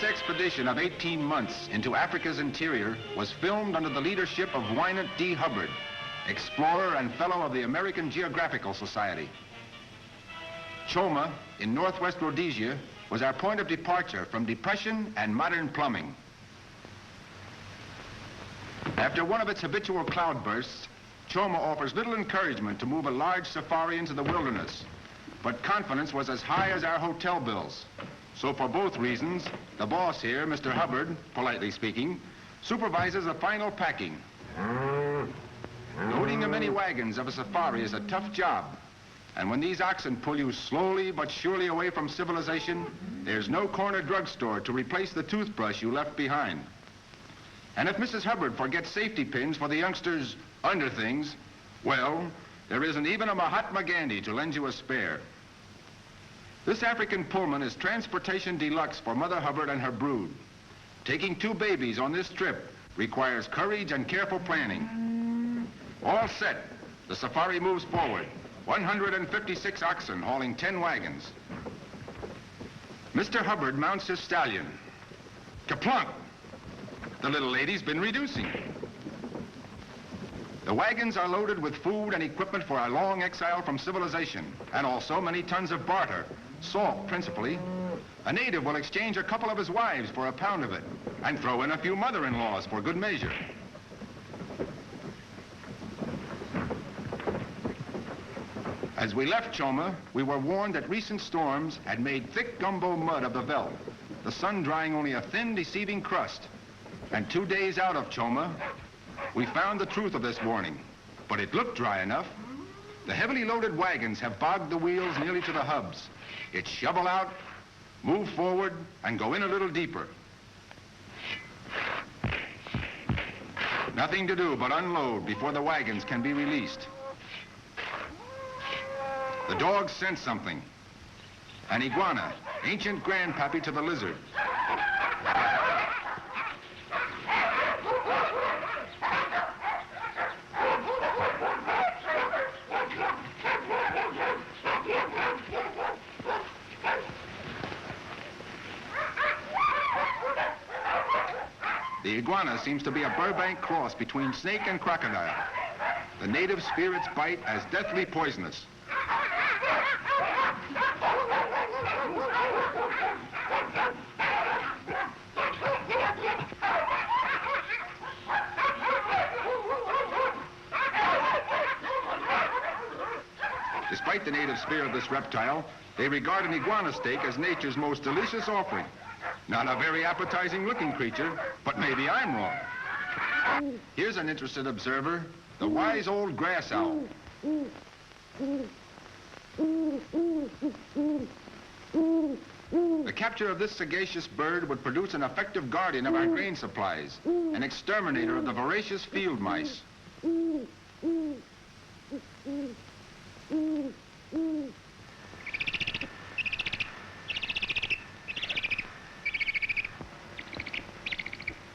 expedition of 18 months into Africa's interior was filmed under the leadership of Wynant D. Hubbard, explorer and fellow of the American Geographical Society. Choma, in northwest Rhodesia, was our point of departure from depression and modern plumbing. After one of its habitual cloudbursts, Choma offers little encouragement to move a large safari into the wilderness, but confidence was as high as our hotel bills. So for both reasons, the boss here, Mr. Hubbard, politely speaking, supervises the final packing. Loading the many wagons of a safari is a tough job, and when these oxen pull you slowly but surely away from civilization, there's no corner drugstore to replace the toothbrush you left behind. And if Mrs. Hubbard forgets safety pins for the youngsters' underthings, well, there isn't even a Mahatma Gandhi to lend you a spare. This African Pullman is transportation deluxe for Mother Hubbard and her brood. Taking 2 babies on this trip requires courage and careful planning. All set, the safari moves forward. 156 oxen hauling 10 wagons. Mr. Hubbard mounts his stallion. Kaplunk! The little lady's been reducing. The wagons are loaded with food and equipment for our long exile from civilization, and also many tons of barter, salt principally. A native will exchange a couple of his wives for a pound of it, and throw in a few mother-in-laws for good measure. As we left Choma, we were warned that recent storms had made thick gumbo mud of the veldt, the sun drying only a thin, deceiving crust. And 2 days out of Choma, we found the truth of this warning, but it looked dry enough. The heavily loaded wagons have bogged the wheels nearly to the hubs. It's shovel out, move forward, and go in a little deeper. Nothing to do but unload before the wagons can be released. The dogs sense something. An iguana, ancient grandpappy to the lizard. The iguana seems to be a Burbank cross between snake and crocodile. The native spirit's bite as deathly poisonous. Despite the native spirit of this reptile, they regard an iguana steak as nature's most delicious offering. Not a very appetizing looking creature, but maybe I'm wrong. Here's an interested observer, the wise old grass owl. The capture of this sagacious bird would produce an effective guardian of our grain supplies, an exterminator of the voracious field mice.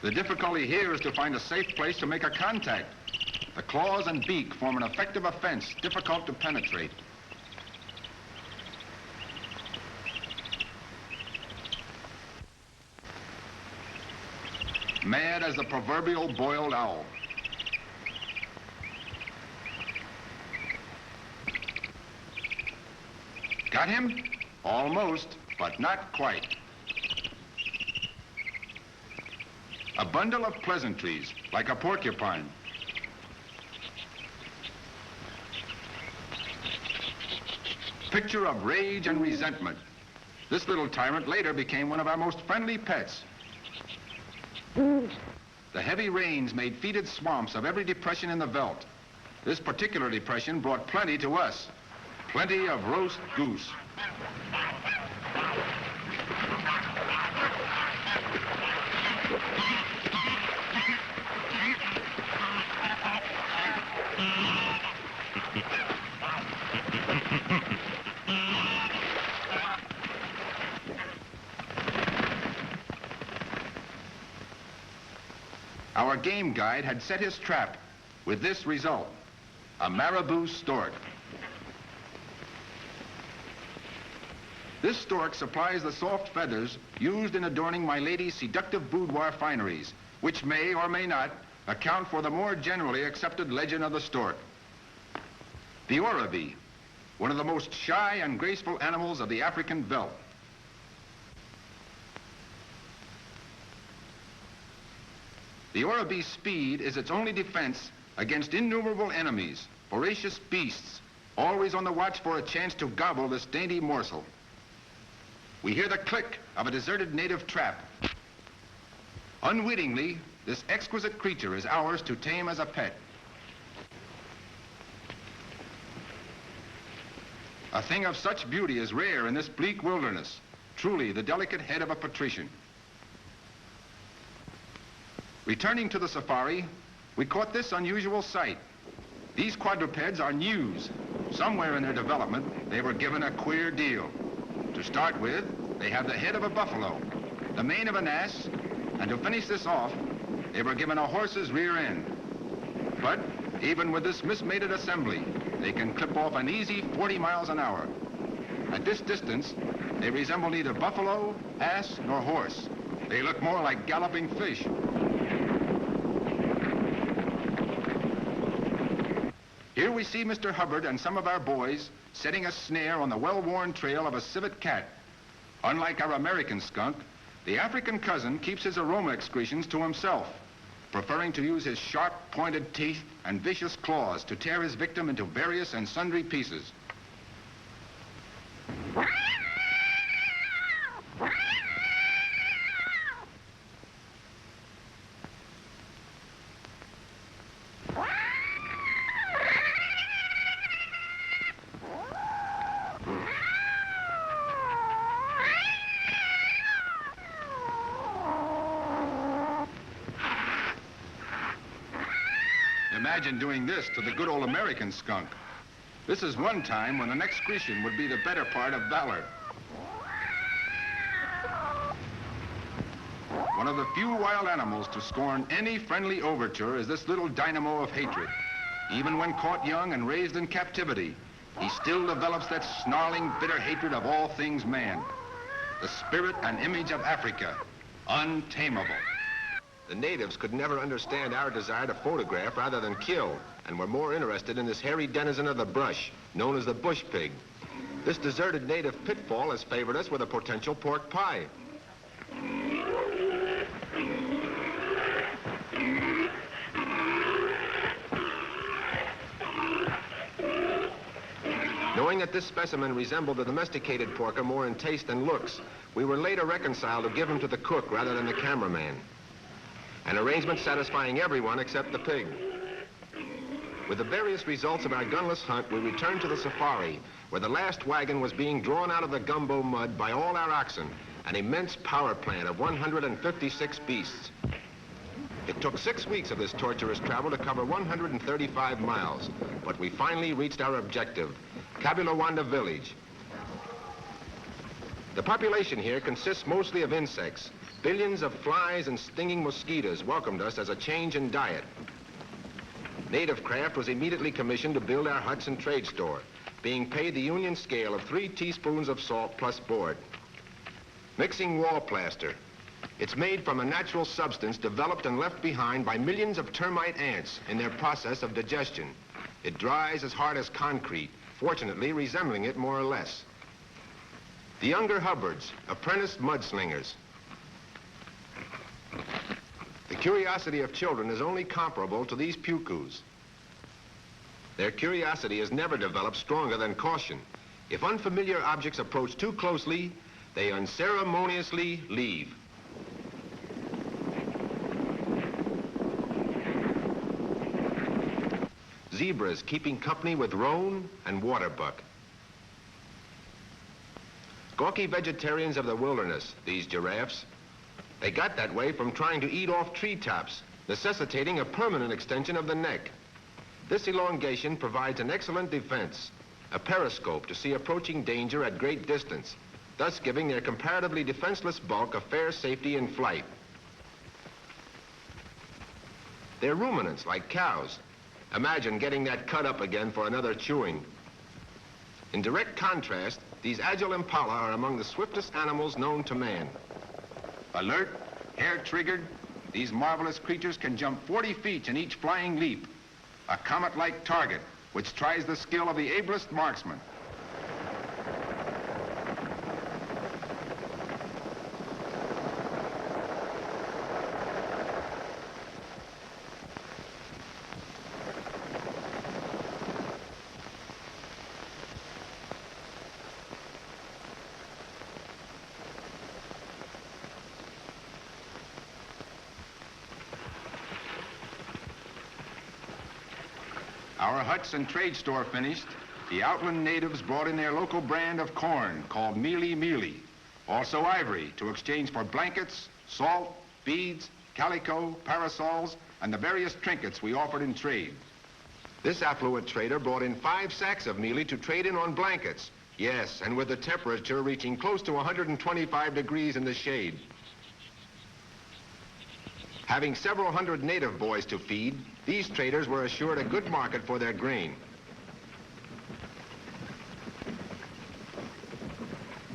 The difficulty here is to find a safe place to make a contact. The claws and beak form an effective offense, difficult to penetrate. Mad as the proverbial boiled owl. Got him? Almost, but not quite. A bundle of pleasantries, like a porcupine. Picture of rage and resentment. This little tyrant later became one of our most friendly pets. The heavy rains made fetid swamps of every depression in the veldt. This particular depression brought plenty to us. Plenty of roast goose. Our game guide had set his trap with this result, a marabou stork. This stork supplies the soft feathers used in adorning my lady's seductive boudoir fineries, which may or may not account for the more generally accepted legend of the stork. The oribi, one of the most shy and graceful animals of the African veldt. The oribi's speed is its only defense against innumerable enemies, voracious beasts, always on the watch for a chance to gobble this dainty morsel. We hear the click of a deserted native trap. Unwittingly, this exquisite creature is ours to tame as a pet. A thing of such beauty is rare in this bleak wilderness, truly the delicate head of a patrician. Returning to the safari, we caught this unusual sight. These quadrupeds are news. Somewhere in their development, they were given a queer deal. To start with, they have the head of a buffalo, the mane of an ass, and to finish this off, they were given a horse's rear end. But even with this mismated assembly, they can clip off an easy 40 miles an hour. At this distance, they resemble neither buffalo, ass, nor horse. They look more like galloping fish. Here we see Mr. Hubbard and some of our boys setting a snare on the well-worn trail of a civet cat. Unlike our American skunk, the African cousin keeps his aroma excretions to himself, preferring to use his sharp, pointed teeth and vicious claws to tear his victim into various and sundry pieces. Imagine doing this to the good old American skunk. This is one time when an excretion would be the better part of valor. One of the few wild animals to scorn any friendly overture is this little dynamo of hatred. Even when caught young and raised in captivity, he still develops that snarling, bitter hatred of all things man. The spirit and image of Africa, untamable. The natives could never understand our desire to photograph rather than kill, and were more interested in this hairy denizen of the brush, known as the bush pig. This deserted native pitfall has favored us with a potential pork pie. Knowing that this specimen resembled the domesticated porker more in taste than looks, we were later reconciled to give him to the cook rather than the cameraman. An arrangement satisfying everyone except the pig. With the various results of our gunless hunt, we returned to the safari, where the last wagon was being drawn out of the gumbo mud by all our oxen, an immense power plant of 156 beasts. It took 6 weeks of this torturous travel to cover 135 miles, but we finally reached our objective, Kabilawanda village. The population here consists mostly of insects. Billions of flies and stinging mosquitoes welcomed us as a change in diet. Native Craft was immediately commissioned to build our huts and trade store, being paid the union scale of 3 teaspoons of salt plus board. Mixing wall plaster. It's made from a natural substance developed and left behind by millions of termite ants in their process of digestion. It dries as hard as concrete, fortunately resembling it more or less. The younger Hubbards, apprenticed mudslingers. The curiosity of children is only comparable to these pukus. Their curiosity has never developed stronger than caution. If unfamiliar objects approach too closely, they unceremoniously leave. Zebras keeping company with roan and waterbuck. Gawky vegetarians of the wilderness, these giraffes. They got that way from trying to eat off treetops, necessitating a permanent extension of the neck. This elongation provides an excellent defense, a periscope to see approaching danger at great distance, thus giving their comparatively defenseless bulk a fair safety in flight. They're ruminants like cows. Imagine getting that cut up again for another chewing. In direct contrast, These agile impala are among the swiftest animals known to man. Alert, hair-triggered, these marvelous creatures can jump 40 feet in each flying leap. A comet-like target, which tries the skill of the ablest marksman. Our huts and trade store finished, the outland natives brought in their local brand of corn called mealy mealy. Also ivory to exchange for blankets, salt, beads, calico, parasols, and the various trinkets we offered in trade. This affluent trader brought in 5 sacks of mealy to trade in on blankets. Yes, and with the temperature reaching close to 125 degrees in the shade. Having several hundred native boys to feed, these traders were assured a good market for their grain.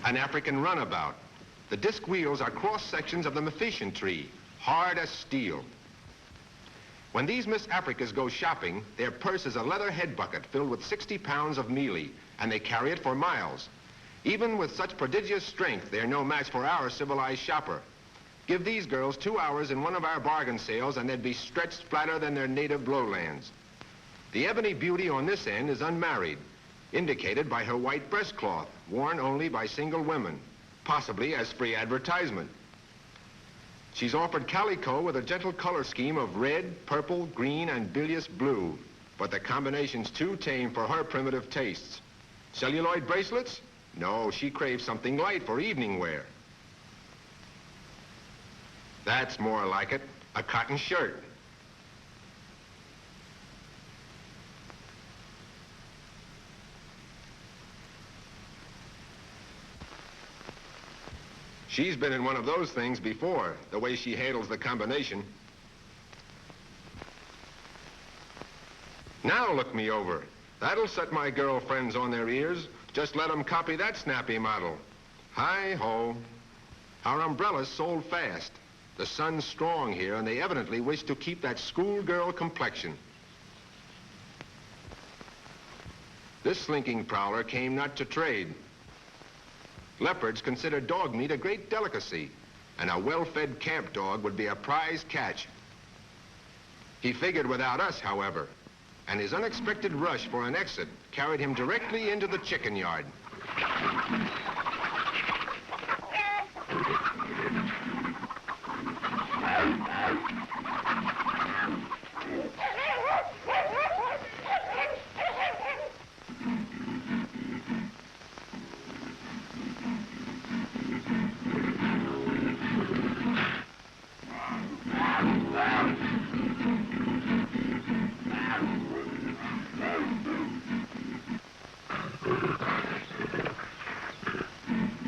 An African runabout. The disc wheels are cross-sections of the Mephistian tree, hard as steel. When these Miss Africas go shopping, their purse is a leather head bucket filled with 60 pounds of mealy, and they carry it for miles. Even with such prodigious strength, they're no match for our civilized shopper. Give these girls 2 hours in one of our bargain sales and they'd be stretched flatter than their native lowlands. The ebony beauty on this end is unmarried, indicated by her white breastcloth, worn only by single women, possibly as free advertisement. She's offered calico with a gentle color scheme of red, purple, green, and bilious blue, but the combination's too tame for her primitive tastes. Celluloid bracelets? No, she craves something light for evening wear. That's more like it, a cotton shirt. She's been in one of those things before, the way she handles the combination. Now look me over. That'll set my girlfriends on their ears. Just let them copy that snappy model. Hi-ho. Our umbrellas sold fast. The sun's strong here, and they evidently wish to keep that schoolgirl complexion. This slinking prowler came not to trade. Leopards consider dog meat a great delicacy, and a well-fed camp dog would be a prize catch. He figured without us, however, and his unexpected rush for an exit carried him directly into the chicken yard.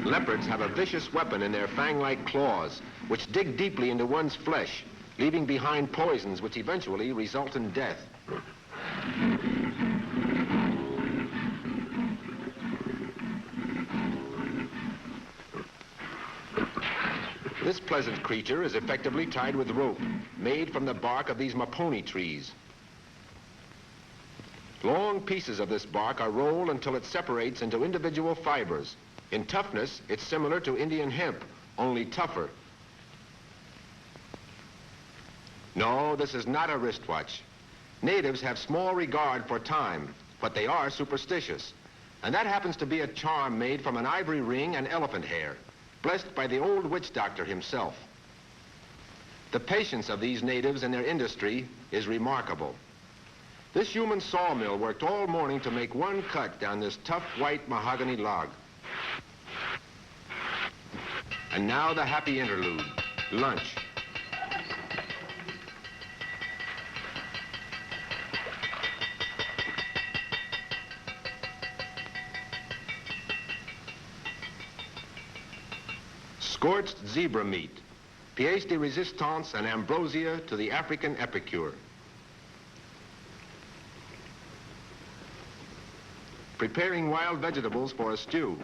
Leopards have a vicious weapon in their fang-like claws, which dig deeply into one's flesh, leaving behind poisons which eventually result in death. This pleasant creature is effectively tied with rope, made from the bark of these maponi trees. Long pieces of this bark are rolled until it separates into individual fibers. In toughness, it's similar to Indian hemp, only tougher. No, this is not a wristwatch. Natives have small regard for time, but they are superstitious. And that happens to be a charm made from an ivory ring and elephant hair, blessed by the old witch doctor himself. The patience of these natives in their industry is remarkable. This human sawmill worked all morning to make one cut down this tough white mahogany log. And now the happy interlude, lunch. Scorched zebra meat, pièce de résistance and ambrosia to the African epicure. preparing wild vegetables for a stew.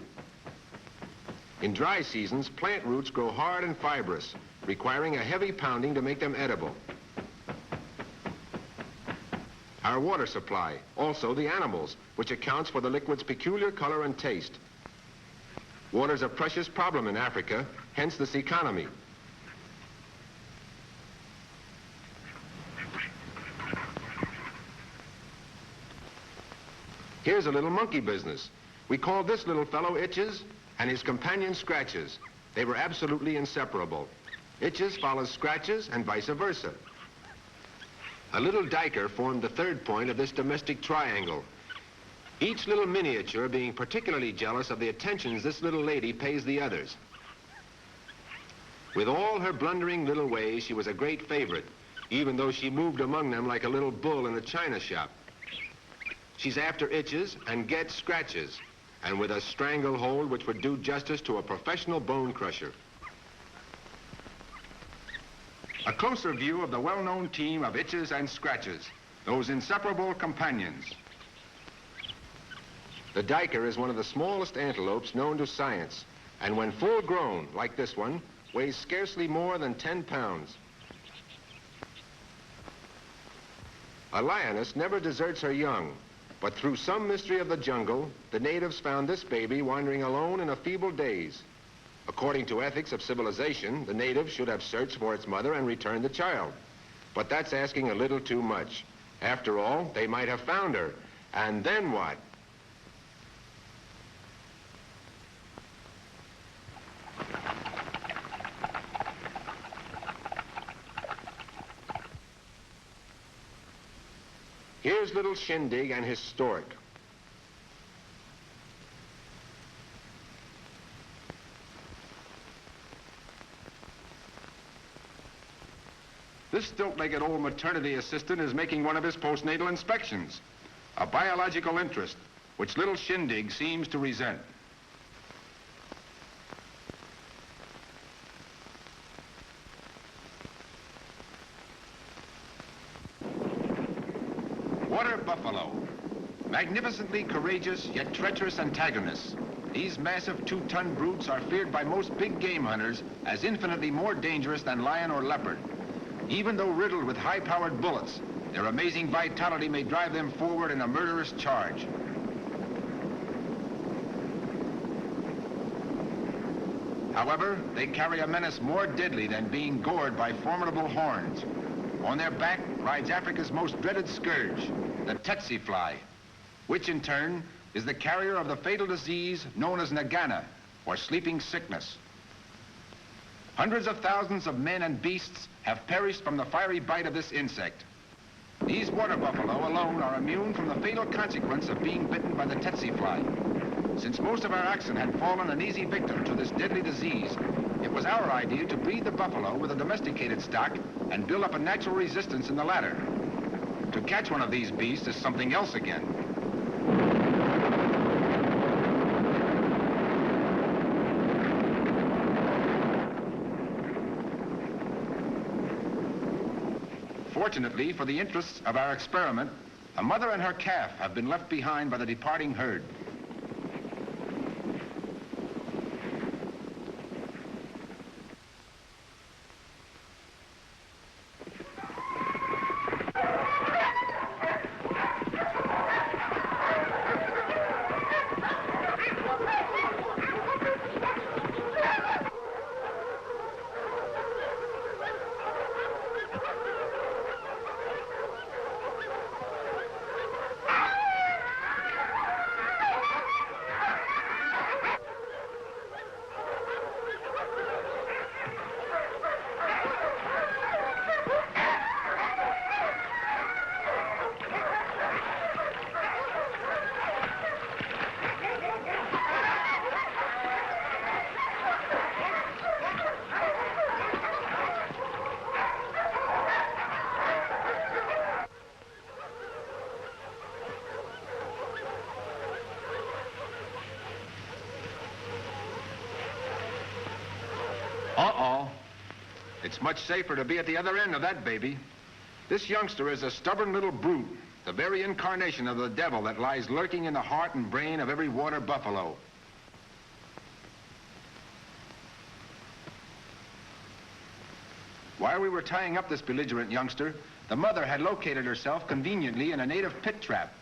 In dry seasons, plant roots grow hard and fibrous, requiring a heavy pounding to make them edible. Our water supply, also the animals, which accounts for the liquid's peculiar color and taste. Water's a precious problem in Africa, hence this economy. Here's a little monkey business. We called this little fellow Itches and his companion Scratches. They were absolutely inseparable. Itches follows Scratches and vice versa. A little diker formed the third point of this domestic triangle, each little miniature being particularly jealous of the attentions this little lady pays the others. With all her blundering little ways, she was a great favorite, even though she moved among them like a little bull in a china shop. She's after Itches and gets Scratches, and with a stranglehold which would do justice to a professional bone crusher. A closer view of the well-known team of Itches and Scratches, those inseparable companions. The diker is one of the smallest antelopes known to science, and when full grown, like this one, weighs scarcely more than 10 pounds. A lioness never deserts her young, but through some mystery of the jungle, the natives found this baby wandering alone in a feeble daze. According to ethics of civilization, the natives should have searched for its mother and returned the child. But that's asking a little too much. After all, they might have found her. And then what? Here's little Shindig and his stork. This stilt-legged old maternity assistant is making one of his postnatal inspections, a biological interest which little Shindig seems to resent. Water buffalo, magnificently courageous yet treacherous antagonists. These massive 2-ton brutes are feared by most big game hunters as infinitely more dangerous than lion or leopard. Even though riddled with high-powered bullets, their amazing vitality may drive them forward in a murderous charge. However, they carry a menace more deadly than being gored by formidable horns. On their back rides Africa's most dreaded scourge, the tsetse fly, which in turn is the carrier of the fatal disease known as Nagana, or sleeping sickness. Hundreds of thousands of men and beasts have perished from the fiery bite of this insect. These water buffalo alone are immune from the fatal consequence of being bitten by the tsetse fly. Since most of our oxen had fallen an easy victim to this deadly disease, it was our idea to breed the buffalo with a domesticated stock and build up a natural resistance in the latter. To catch one of these beasts is something else again. Fortunately for the interests of our experiment, a mother and her calf have been left behind by the departing herd. Uh-oh. It's much safer to be at the other end of that baby. This youngster is a stubborn little brute, the very incarnation of the devil that lies lurking in the heart and brain of every water buffalo. While we were tying up this belligerent youngster, the mother had located herself conveniently in a native pit trap.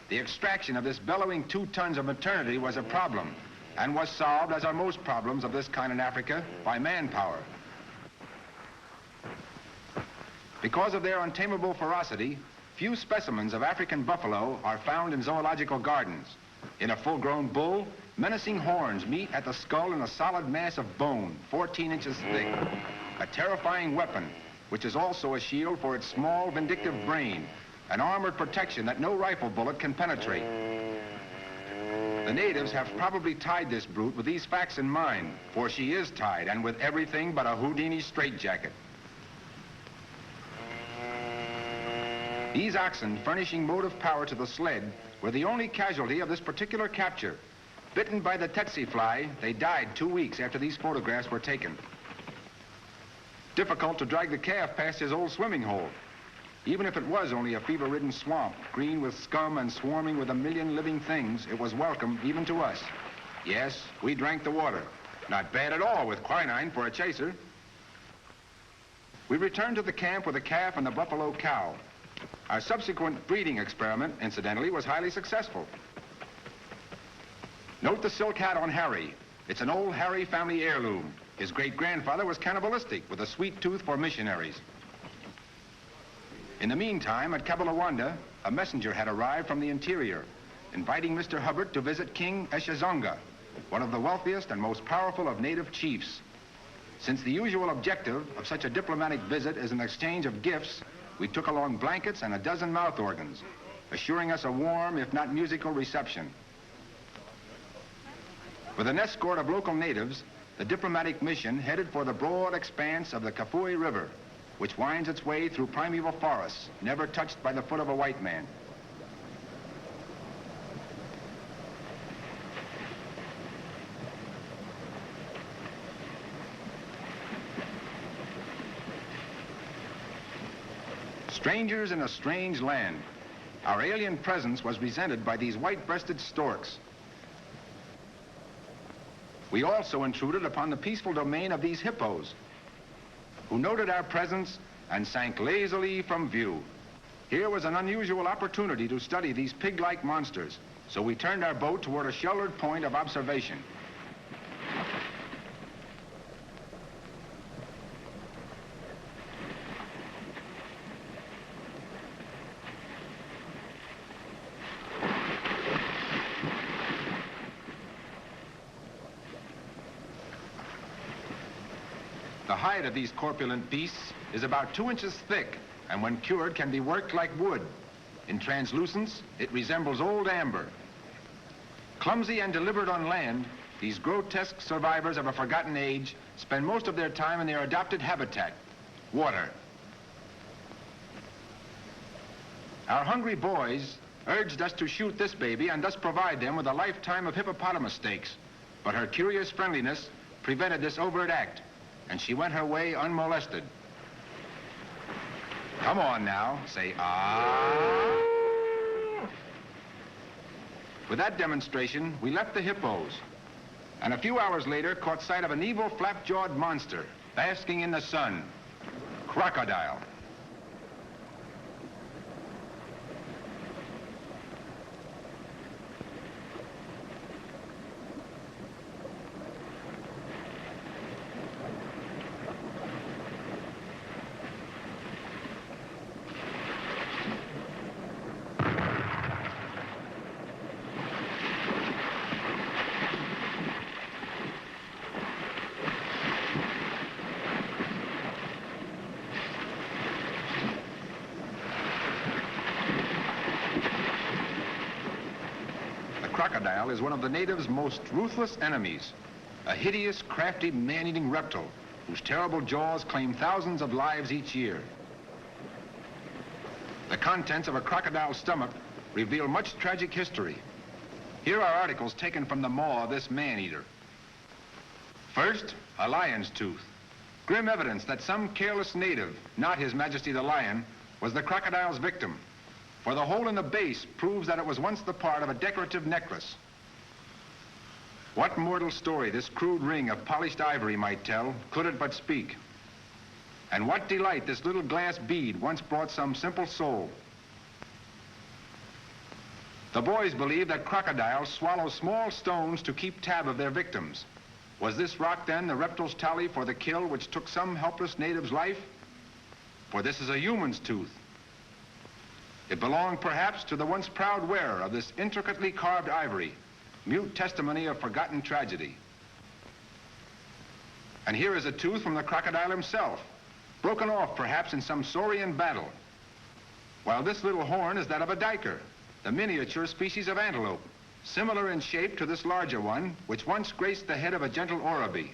The extraction of this bellowing 2 tons of maternity was a problem, and was solved, as are most problems of this kind in Africa, by manpower. Because of their untamable ferocity, few specimens of African buffalo are found in zoological gardens. In a full-grown bull, menacing horns meet at the skull in a solid mass of bone, 14 inches thick. A terrifying weapon, which is also a shield for its small, vindictive brain, an armored protection that no rifle bullet can penetrate. The natives have probably tied this brute with these facts in mind, for she is tied, and with everything but a Houdini straitjacket. These oxen, furnishing motive power to the sled, were the only casualty of this particular capture. Bitten by the tsetse fly, they died 2 weeks after these photographs were taken. Difficult to drag the calf past his old swimming hole. Even if it was only a fever-ridden swamp, green with scum and swarming with a million living things, it was welcome even to us. Yes, we drank the water. Not bad at all with quinine for a chaser. We returned to the camp with the calf and the buffalo cow. Our subsequent breeding experiment, incidentally, was highly successful. Note the silk hat on Harry. It's an old Harry family heirloom. His great-grandfather was cannibalistic with a sweet tooth for missionaries. In the meantime, at Kabelawanda, a messenger had arrived from the interior, inviting Mr. Hubbard to visit King Eshazonga, one of the wealthiest and most powerful of native chiefs. Since the usual objective of such a diplomatic visit is an exchange of gifts, we took along blankets and a dozen mouth organs, assuring us a warm, if not musical, reception. With an escort of local natives, the diplomatic mission headed for the broad expanse of the Kafue River, which winds its way through primeval forests, never touched by the foot of a white man. Strangers in a strange land. Our alien presence was resented by these white-breasted storks. We also intruded upon the peaceful domain of these hippos, who noted our presence and sank lazily from view. Here was an unusual opportunity to study these pig-like monsters, so we turned our boat toward a sheltered point of observation. The hide of these corpulent beasts is about 2 inches thick, and when cured can be worked like wood. In translucence, it resembles old amber. Clumsy and deliberate on land, these grotesque survivors of a forgotten age spend most of their time in their adopted habitat, water. Our hungry boys urged us to shoot this baby and thus provide them with a lifetime of hippopotamus steaks, but her curious friendliness prevented this overt act, and she went her way unmolested. Come on now, say ah. With that demonstration, we left the hippos, and a few hours later caught sight of an evil flap-jawed monster basking in the sun, crocodile. Crocodile is one of the natives' most ruthless enemies, a hideous, crafty, man-eating reptile whose terrible jaws claim thousands of lives each year. The contents of a crocodile's stomach reveal much tragic history. Here are articles taken from the maw of this man-eater. First, a lion's tooth. Grim evidence that some careless native, not His Majesty the Lion, was the crocodile's victim. for the hole in the base proves that it was once the part of a decorative necklace. What mortal story this crude ring of polished ivory might tell, could it but speak? And what delight this little glass bead once brought some simple soul. The boys believed that crocodiles swallow small stones to keep tab of their victims. Was this rock then the reptile's tally for the kill which took some helpless native's life? For this is a human's tooth. It belonged perhaps to the once proud wearer of this intricately carved ivory, mute testimony of forgotten tragedy. And here is a tooth from the crocodile himself, broken off perhaps in some saurian battle, while this little horn is that of a duiker, the miniature species of antelope, similar in shape to this larger one, which once graced the head of a gentle Oribi.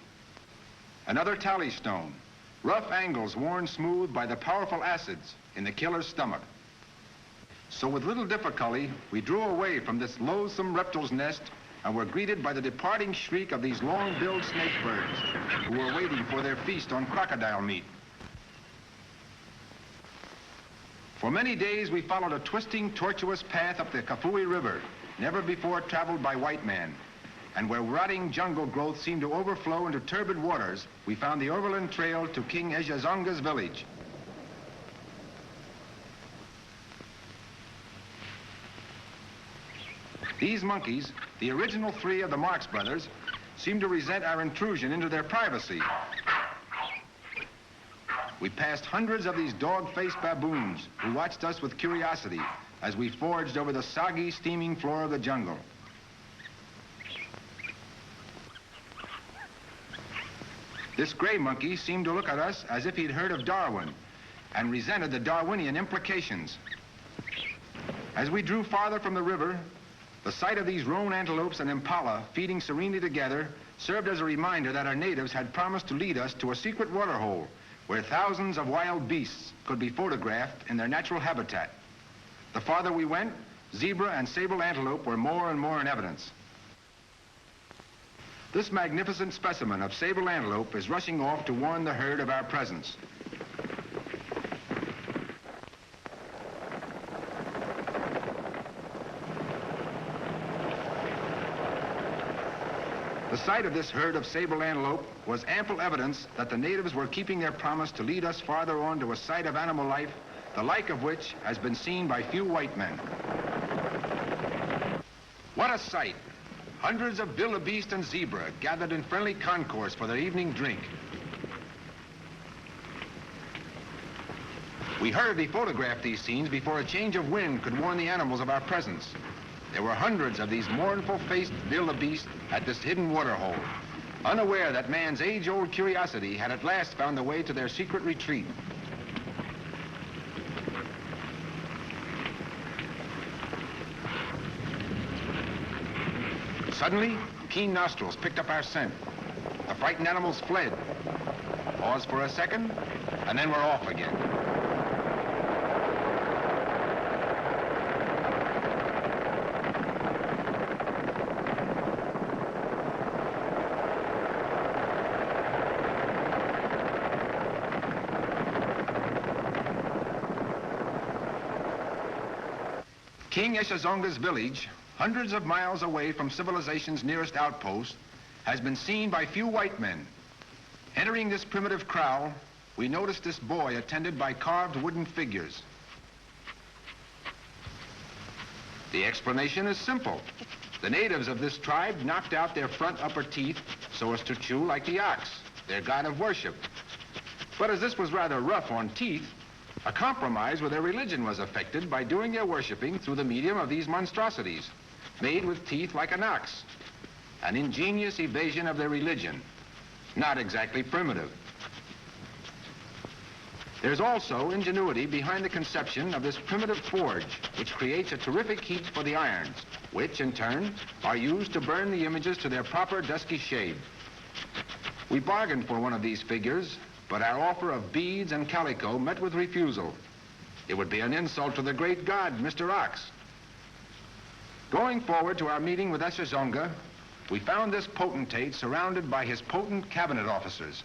Another tally stone, rough angles worn smooth by the powerful acids in the killer's stomach. So with little difficulty, we drew away from this loathsome reptile's nest and were greeted by the departing shriek of these long-billed snake birds who were waiting for their feast on crocodile meat. For many days, we followed a twisting, tortuous path up the Kafui River, never before traveled by white man. And where rotting jungle growth seemed to overflow into turbid waters, we found the overland trail to King Eshazonga's village. These monkeys, the original three of the Marx brothers, seemed to resent our intrusion into their privacy. We passed hundreds of these dog-faced baboons who watched us with curiosity as we forged over the soggy, steaming floor of the jungle. This gray monkey seemed to look at us as if he'd heard of Darwin and resented the Darwinian implications. As we drew farther from the river, the sight of these roan antelopes and impala feeding serenely together served as a reminder that our natives had promised to lead us to a secret waterhole where thousands of wild beasts could be photographed in their natural habitat. The farther we went, zebra and sable antelope were more and more in evidence. This magnificent specimen of sable antelope is rushing off to warn the herd of our presence. The sight of this herd of sable antelope was ample evidence that the natives were keeping their promise to lead us farther on to a sight of animal life, the like of which has been seen by few white men. What a sight! Hundreds of wildebeest and zebra gathered in friendly concourse for their evening drink. We hurriedly photographed these scenes before a change of wind could warn the animals of our presence. There were hundreds of these mournful-faced wildebeest at this hidden waterhole, unaware that man's age-old curiosity had at last found the way to their secret retreat. Suddenly, keen nostrils picked up our scent. The frightened animals fled. Paused for a second, and then we're off again. King Eshazonga's village, hundreds of miles away from civilization's nearest outpost, has been seen by few white men. Entering this primitive kraal, we noticed this boy attended by carved wooden figures. The explanation is simple. The natives of this tribe knocked out their front upper teeth so as to chew like the ox, their god of worship. But as this was rather rough on teeth, a compromise with their religion was effected by doing their worshiping through the medium of these monstrosities, made with teeth like an ox. An ingenious evasion of their religion, not exactly primitive. There's also ingenuity behind the conception of this primitive forge, which creates a terrific heat for the irons, which, in turn, are used to burn the images to their proper dusky shade. We bargained for one of these figures, but our offer of beads and calico met with refusal. It would be an insult to the great god, Mr. Ox. Going forward to our meeting with Eshazonga, we found this potentate surrounded by his potent cabinet officers.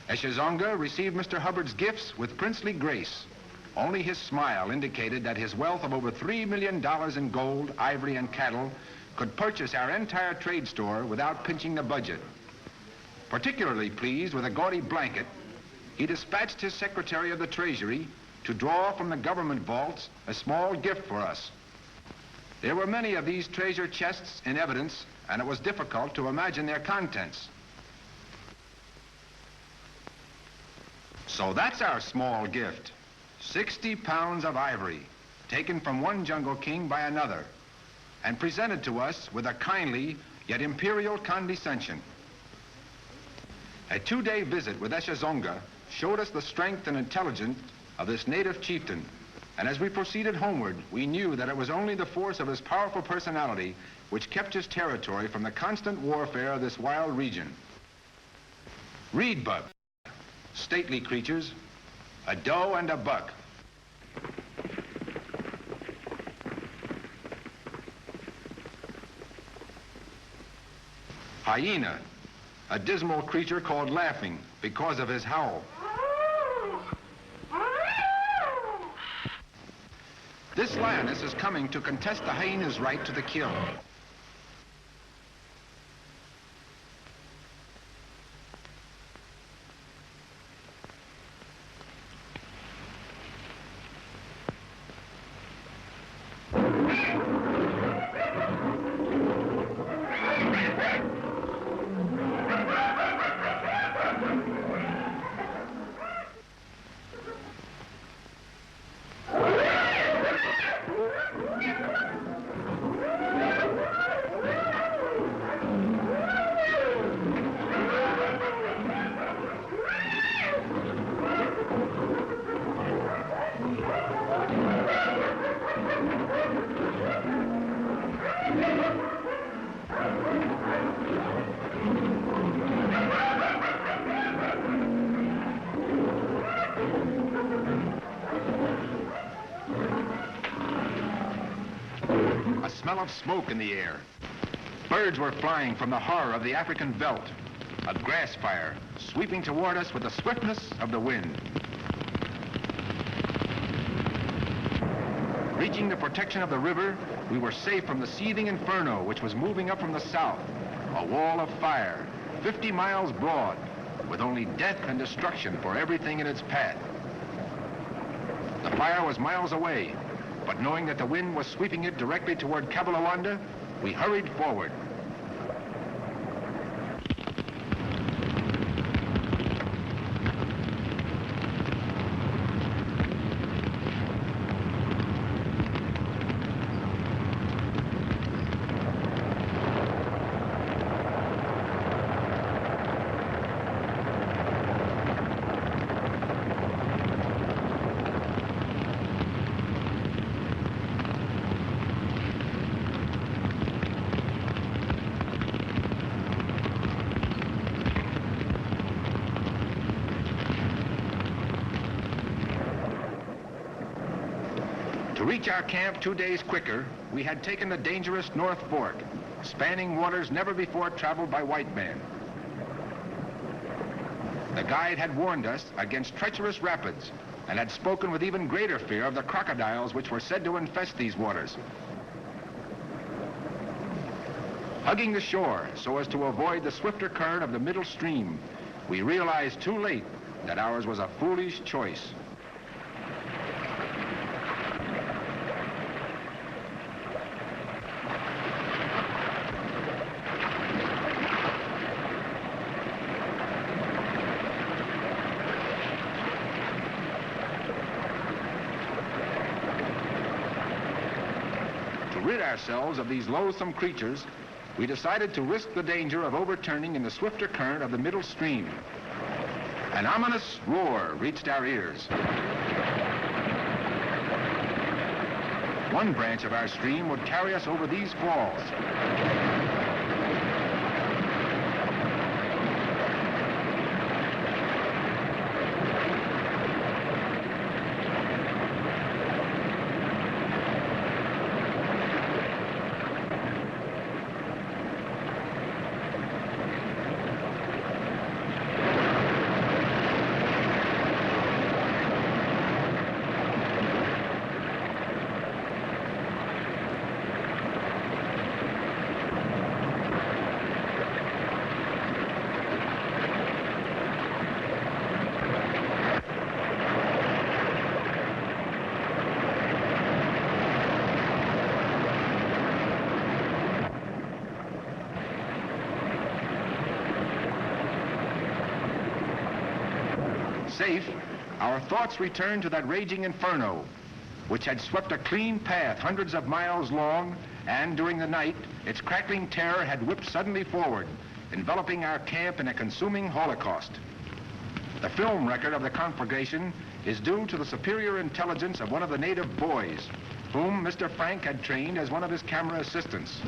Eshazonga received Mr. Hubbard's gifts with princely grace, Only his smile indicated that his wealth of over $3 million in gold, ivory, and cattle could purchase our entire trade store without pinching the budget. Particularly pleased with a gaudy blanket, he dispatched his Secretary of the Treasury to draw from the government vaults a small gift for us. There were many of these treasure chests in evidence, and it was difficult to imagine their contents. So that's our small gift. 60 pounds of ivory, taken from one jungle king by another, and presented to us with a kindly yet imperial condescension. A 2-day visit with Eshezonga showed us the strength and intelligence of this native chieftain, and as we proceeded homeward, we knew that it was only the force of his powerful personality which kept his territory from the constant warfare of this wild region. Reed buck, stately creatures, a doe and a buck. Hyena, a dismal creature called Laughing because of his howl. This lioness is coming to contest the hyena's right to the kill. A smell of smoke in the air. Birds were flying from the horror of the African veldt. A grass fire sweeping toward us with the swiftness of the wind. Reaching the protection of the river, we were safe from the seething inferno which was moving up from the south. A wall of fire, 50 miles broad, with only death and destruction for everything in its path. The fire was miles away, but knowing that the wind was sweeping it directly toward Kabalawanda, we hurried forward. To reach our camp 2 days quicker, we had taken the dangerous North Fork, spanning waters never before traveled by white men. The guide had warned us against treacherous rapids and had spoken with even greater fear of the crocodiles which were said to infest these waters. Hugging the shore so as to avoid the swifter current of the middle stream, we realized too late that ours was a foolish choice. To rid ourselves of these loathsome creatures, we decided to risk the danger of overturning in the swifter current of the middle stream. An ominous roar reached our ears. One branch of our stream would carry us over these falls. safe, our thoughts returned to that raging inferno, which had swept a clean path hundreds of miles long, and during the night, its crackling terror had whipped suddenly forward, enveloping our camp in a consuming holocaust. The film record of the conflagration is due to the superior intelligence of one of the native boys, whom Mr. Frank had trained as one of his camera assistants.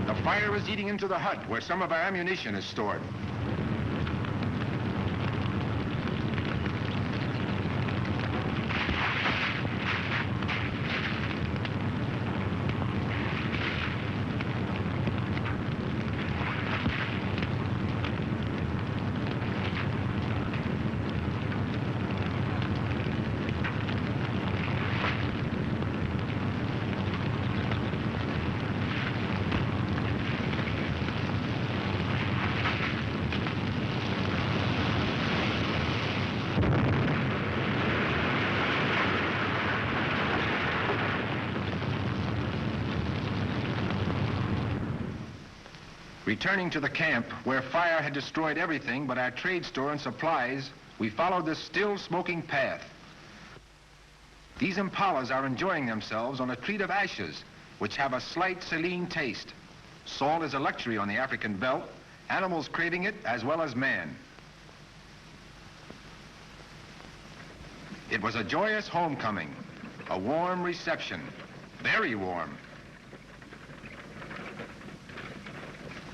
The fire is eating into the hut where some of our ammunition is stored. Returning to the camp, where fire had destroyed everything but our trade store and supplies, we followed this still smoking path. These impalas are enjoying themselves on a treat of ashes, which have a slight saline taste. Salt is a luxury on the African belt, animals craving it as well as man. It was a joyous homecoming, a warm reception, very warm.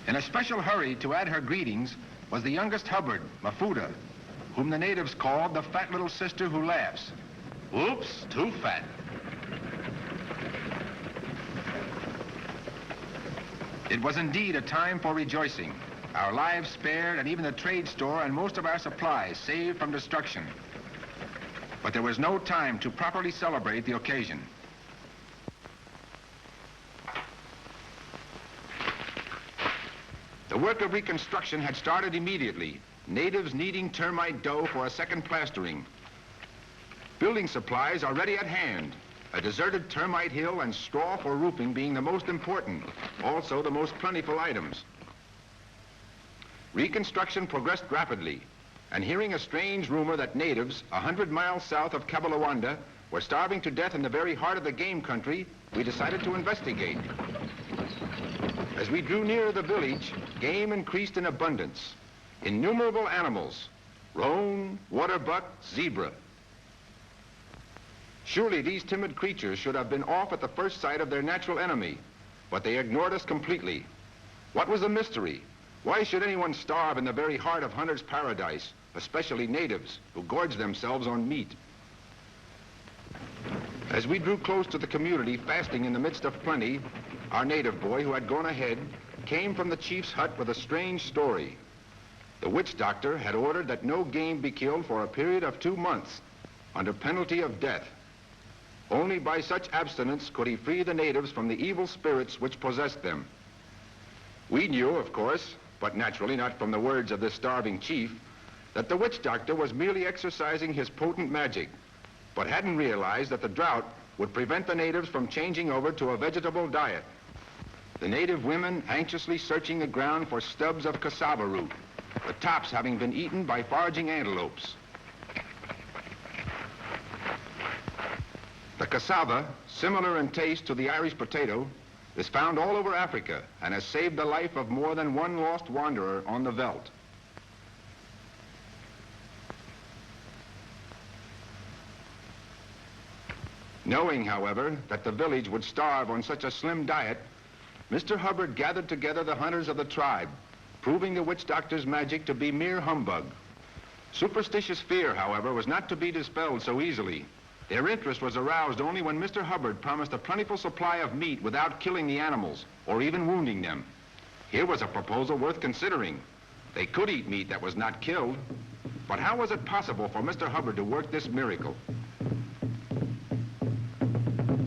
In a special hurry to add her greetings was the youngest Hubbard, Mafuta, whom the natives called the fat little sister who laughs. Oops, too fat. It was indeed a time for rejoicing. Our lives spared, and even the trade store and most of our supplies saved from destruction. But there was no time to properly celebrate the occasion. The work of reconstruction had started immediately, natives needing termite dough for a second plastering. Building supplies are ready at hand, a deserted termite hill and straw for roofing being the most important, also the most plentiful items. Reconstruction progressed rapidly, and hearing a strange rumor that natives 100 miles south of Kabalawanda were starving to death in the very heart of the game country, we decided to investigate. As we drew near the village, game increased in abundance. Innumerable animals, roan, waterbuck, zebra. Surely these timid creatures should have been off at the first sight of their natural enemy, but they ignored us completely. What was the mystery? Why should anyone starve in the very heart of hunter's paradise, especially natives who gorge themselves on meat? As we drew close to the community, fasting in the midst of plenty, our native boy, who had gone ahead, came from the chief's hut with a strange story. The witch doctor had ordered that no game be killed for a period of 2 months, under penalty of death. Only by such abstinence could he free the natives from the evil spirits which possessed them. We knew, of course, but naturally not from the words of this starving chief, that the witch doctor was merely exercising his potent magic, but hadn't realized that the drought would prevent the natives from changing over to a vegetable diet. The native women anxiously searching the ground for stubs of cassava root, the tops having been eaten by foraging antelopes. The cassava, similar in taste to the Irish potato, is found all over Africa and has saved the life of more than one lost wanderer on the veldt. Knowing, however, that the village would starve on such a slim diet, Mr. Hubbard gathered together the hunters of the tribe, proving the witch doctor's magic to be mere humbug. Superstitious fear, however, was not to be dispelled so easily. Their interest was aroused only when Mr. Hubbard promised a plentiful supply of meat without killing the animals or even wounding them. Here was a proposal worth considering. They could eat meat that was not killed, but how was it possible for Mr. Hubbard to work this miracle?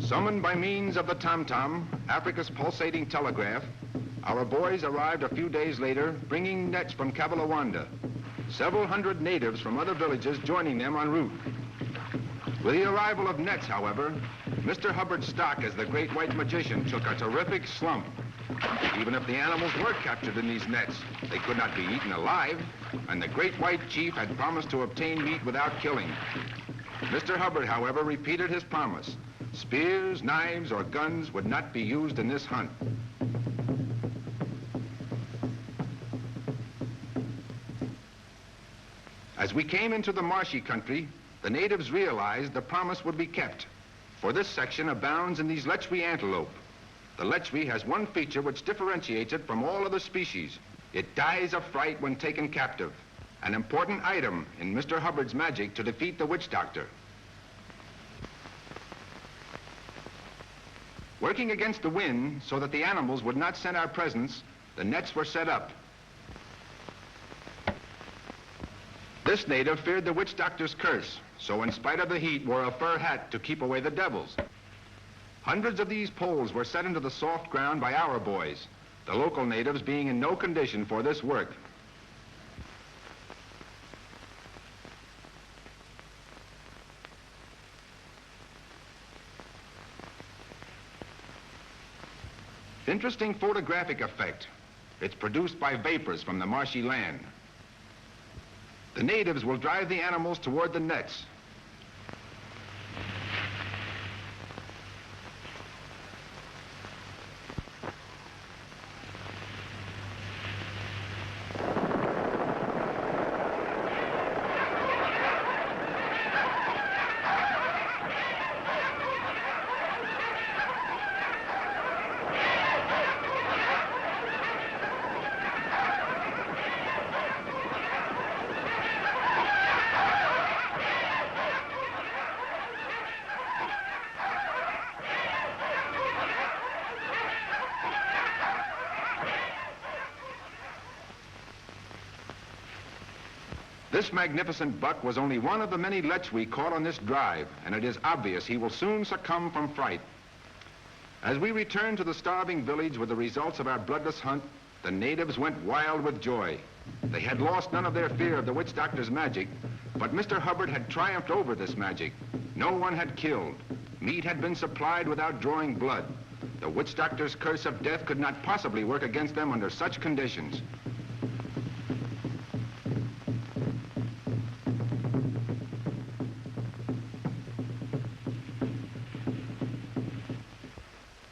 Summoned by means of the tom-tom, Africa's pulsating telegraph, Our boys arrived a few days later, bringing nets from Cabalawanda. Several hundred natives from other villages joining them en route. With the arrival of nets, however, Mr. Hubbard's stock as the great white magician took a terrific slump. Even if the animals were captured in these nets, they could not be eaten alive, and the great white chief had promised to obtain meat without killing. Mr. Hubbard, however, repeated his promise. Spears, knives, or guns would not be used in this hunt. As we came into the marshy country, the natives realized the promise would be kept, for this section abounds in these lechwe antelope. The lechwe has one feature which differentiates it from all other species. It dies of fright when taken captive, an important item in Mr. Hubbard's magic to defeat the witch doctor. Working against the wind so that the animals would not scent our presence, the nets were set up. This native feared the witch doctor's curse, so in spite of the heat wore a fur hat to keep away the devils. Hundreds of these poles were set into the soft ground by our boys, the local natives being in no condition for this work. Interesting photographic effect. It's produced by vapors from the marshy land. The natives will drive the animals toward the nets. This magnificent buck was only one of the many lechwe caught on this drive, and it is obvious he will soon succumb from fright. As we returned to the starving village with the results of our bloodless hunt, the natives went wild with joy. They had lost none of their fear of the witch doctor's magic, but Mr. Hubbard had triumphed over this magic. No one had killed. Meat had been supplied without drawing blood. The witch doctor's curse of death could not possibly work against them under such conditions.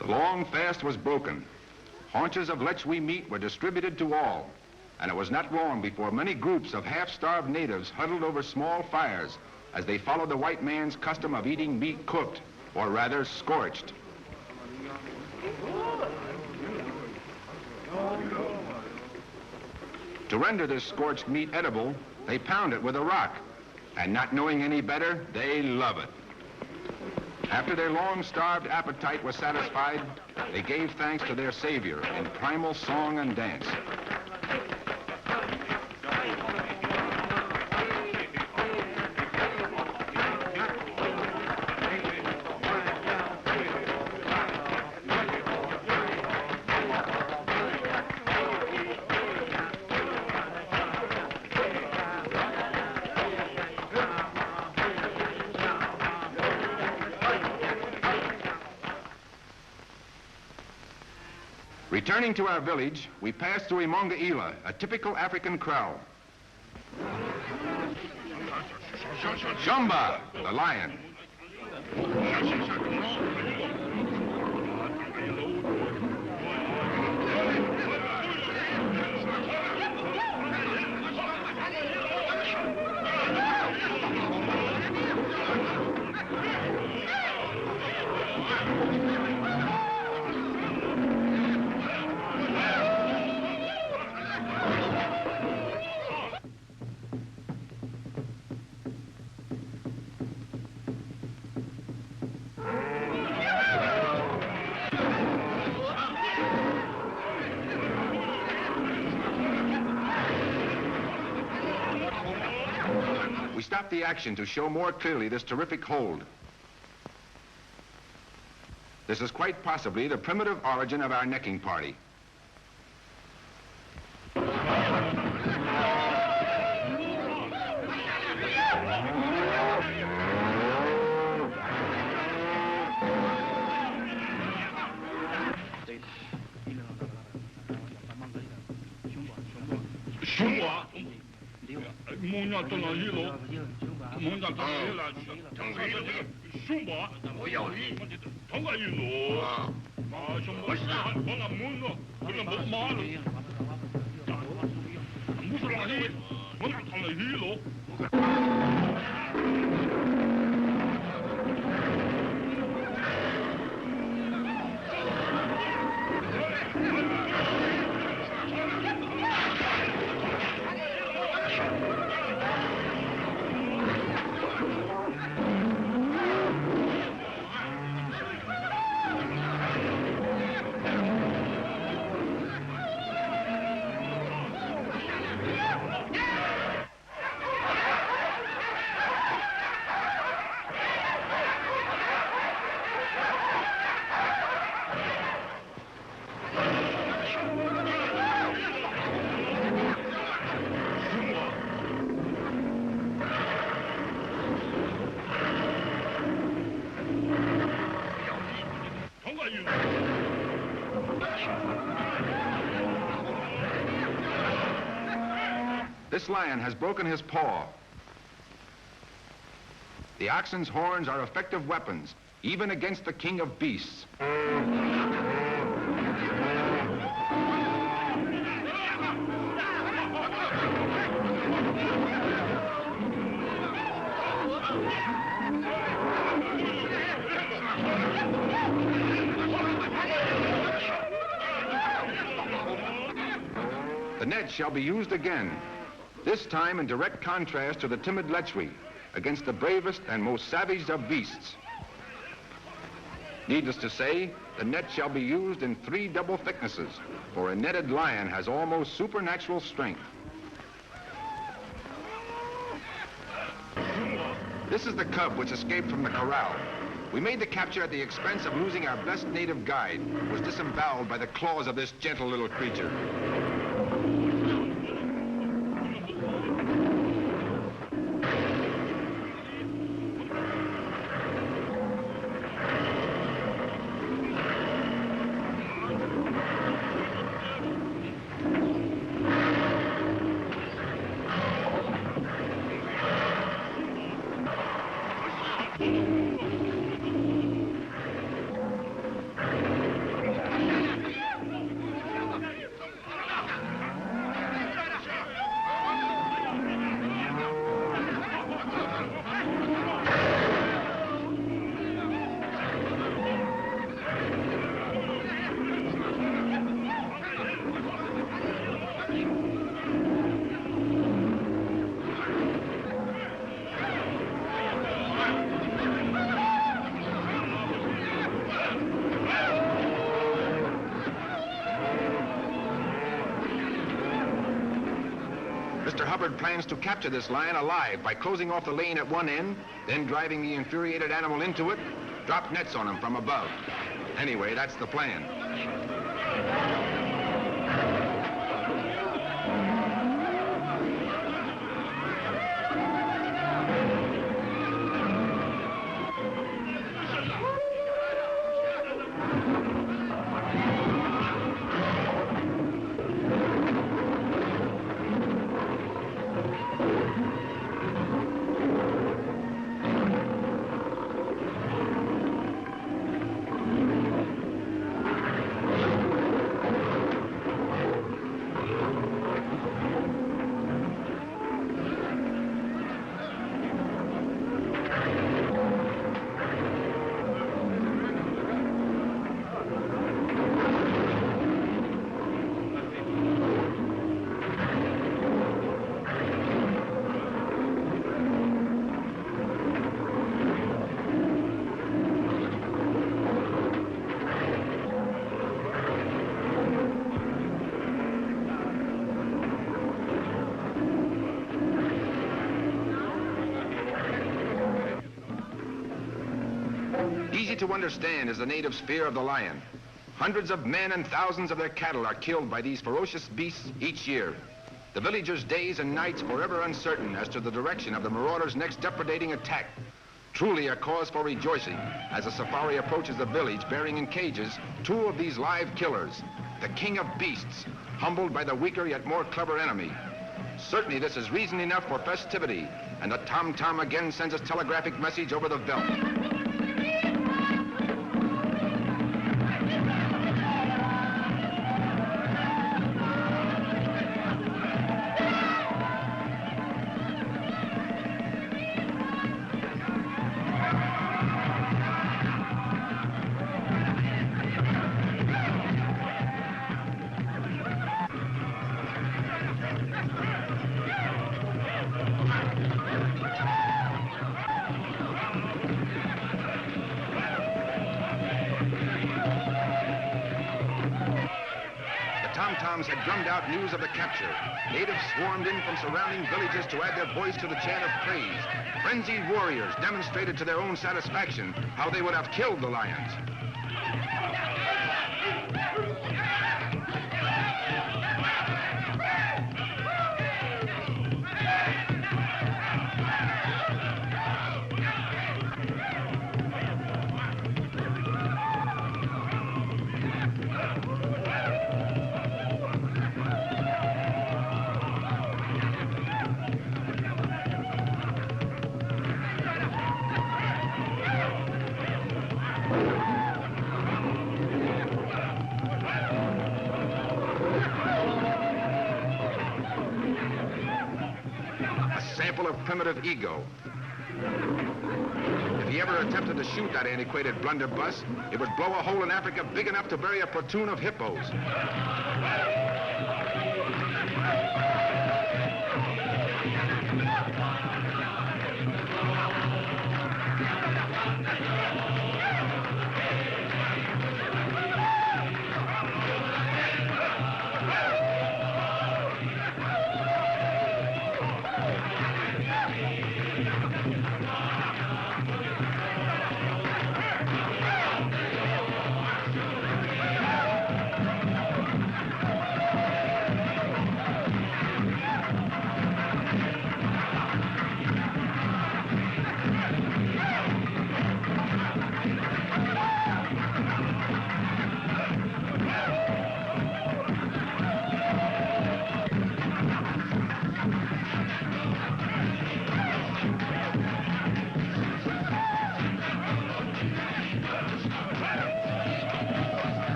The long fast was broken. Haunches of lechwe meat were distributed to all, and it was not long before many groups of half-starved natives huddled over small fires as they followed the white man's custom of eating meat cooked, or rather scorched. To render this scorched meat edible, they pound it with a rock, and not knowing any better, they love it. After their long-starved appetite was satisfied, they gave thanks to their savior in primal song and dance. Returning to our village, we passed through Imongaila, a typical African kraal. Shumba, the lion. We stopped the action to show more clearly this terrific hold. This is quite possibly the primitive origin of our necking party. This lion has broken his paw. The oxen's horns are effective weapons, even against the king of beasts. The net shall be used again, this time in direct contrast to the timid Letchwe, against the bravest and most savage of beasts. Needless to say, the net shall be used in 3 double thicknesses, for a netted lion has almost supernatural strength. This is the cub which escaped from the corral. We made the capture at the expense of losing our best native guide, who was disemboweled by the claws of this gentle little creature. Mr. Hubbard plans to capture this lion alive by closing off the lane at one end, then driving the infuriated animal into it, drop nets on him from above. Anyway, that's the plan. Easy to understand is the natives' fear of the lion. Hundreds of men and thousands of their cattle are killed by these ferocious beasts each year. The villagers' days and nights forever uncertain as to the direction of the marauders' next depredating attack. Truly a cause for rejoicing as the safari approaches the village bearing in cages 2 of these live killers, the king of beasts, humbled by the weaker yet more clever enemy, Certainly this is reason enough for festivity, and the tom-tom again sends a telegraphic message over the veldt. Tom-toms had drummed out news of the capture. Natives swarmed in from surrounding villages to add their voice to the chant of praise. Frenzied warriors demonstrated to their own satisfaction how they would have killed the lions. Sample of primitive ego. If he ever attempted to shoot that antiquated blunderbuss, it would blow a hole in Africa big enough to bury a platoon of hippos.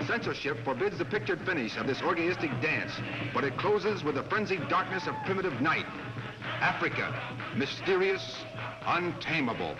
Censorship forbids the pictured finish of this orgiastic dance, but it closes with the frenzied darkness of primitive night. Africa, mysterious, untamable.